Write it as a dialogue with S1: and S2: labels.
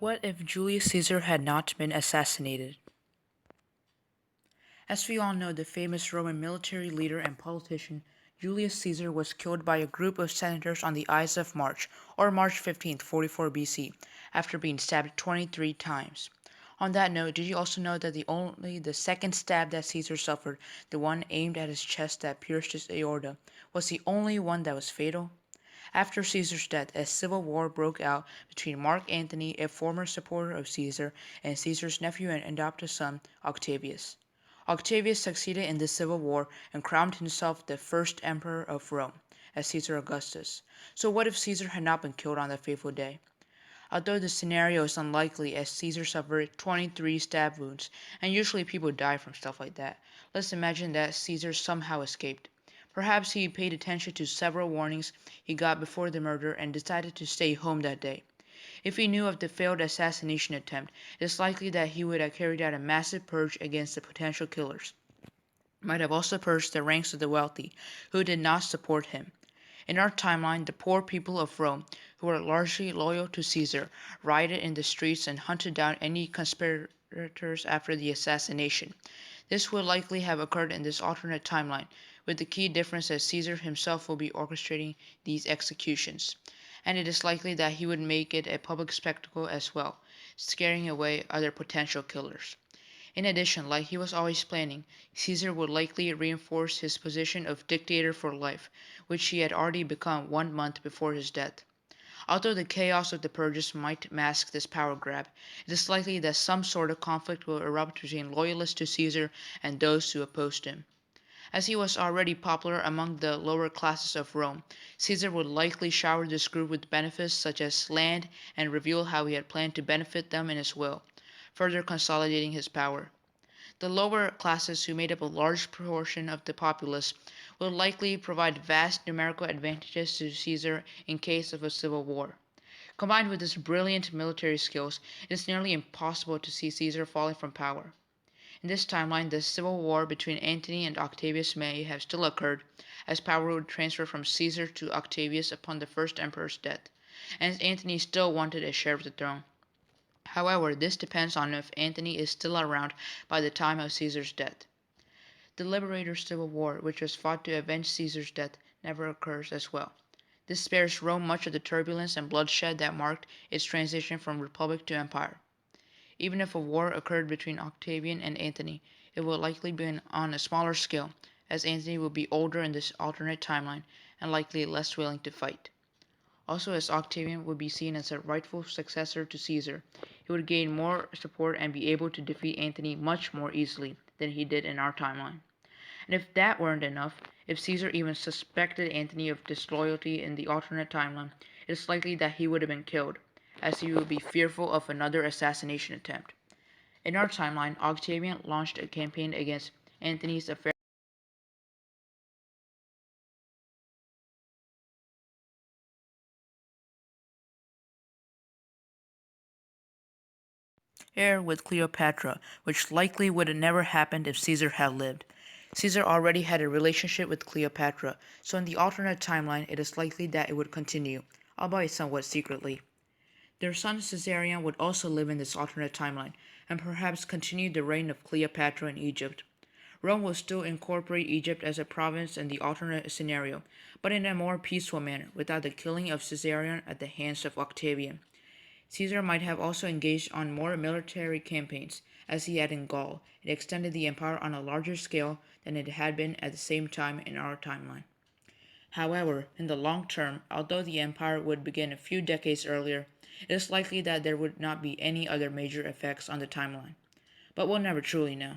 S1: What if Julius Caesar had not been assassinated? As we all know, the famous Roman military leader and politician Julius Caesar was killed by a group of senators on the Ides of March, or March 15th, 44 BC, after being stabbed 23 times. On that note, did you also know that the second stab that Caesar suffered, the one aimed at his chest that pierced his aorta, was the only one that was fatal? After Caesar's death, a civil war broke out between Mark Antony, a former supporter of Caesar, and Caesar's nephew and adopted son, Octavius. Octavius succeeded in this civil war and crowned himself the first emperor of Rome, as Caesar Augustus. So what if Caesar had not been killed on that fateful day? Although the scenario is unlikely as Caesar suffered 23 stab wounds, and usually people die from stuff like that, let's imagine that Caesar somehow escaped. Perhaps he paid attention to several warnings he got before the murder and decided to stay home that day. If he knew of the failed assassination attempt, it is likely that he would have carried out a massive purge against the potential killers. Might have also purged the ranks of the wealthy, who did not support him. In our timeline, the poor people of Rome, who were largely loyal to Caesar, rioted in the streets and hunted down any conspirators after the assassination. This would likely have occurred in this alternate timeline, with the key difference that Caesar himself will be orchestrating these executions. And it is likely that he would make it a public spectacle as well, scaring away other potential killers. In addition, like he was always planning, Caesar would likely reinforce his position of dictator for life, which he had already become 1 month before his death. Although the chaos of the purges might mask this power grab, it is likely that some sort of conflict will erupt between loyalists to Caesar and those who opposed him. As he was already popular among the lower classes of Rome, Caesar would likely shower this group with benefits such as land and reveal how he had planned to benefit them in his will, further consolidating his power. The lower classes, who made up a large proportion of the populace, would likely provide vast numerical advantages to Caesar in case of a civil war. Combined with his brilliant military skills, it is nearly impossible to see Caesar falling from power. In this timeline, the civil war between Antony and Octavius may have still occurred, as power would transfer from Caesar to Octavius upon the first emperor's death, and Antony still wanted a share of the throne. However, this depends on if Antony is still around by the time of Caesar's death. The Liberator's Civil War, which was fought to avenge Caesar's death, never occurs as well. This spares Rome much of the turbulence and bloodshed that marked its transition from republic to empire. Even if a war occurred between Octavian and Antony, it will likely be on a smaller scale, as Antony will be older in this alternate timeline and likely less willing to fight. Also, as Octavian would be seen as a rightful successor to Caesar, he would gain more support and be able to defeat Antony much more easily than he did in our timeline. And if that weren't enough, if Caesar even suspected Antony of disloyalty in the alternate timeline, it is likely that he would have been killed, as he would be fearful of another assassination attempt. In our timeline, Octavian launched a campaign against Antony's affair with Cleopatra, which likely would have never happened if Caesar had lived. Caesar already had a relationship with Cleopatra, so in the alternate timeline it is likely that it would continue, albeit somewhat secretly. Their son Caesarion would also live in this alternate timeline, and perhaps continue the reign of Cleopatra in Egypt. Rome will still incorporate Egypt as a province in the alternate scenario, but in a more peaceful manner, without the killing of Caesarion at the hands of Octavian. Caesar might have also engaged on more military campaigns, as he had in Gaul, and extended the empire on a larger scale than it had been at the same time in our timeline. However, in the long term, although the empire would begin a few decades earlier, it is likely that there would not be any other major effects on the timeline. But we'll never truly know.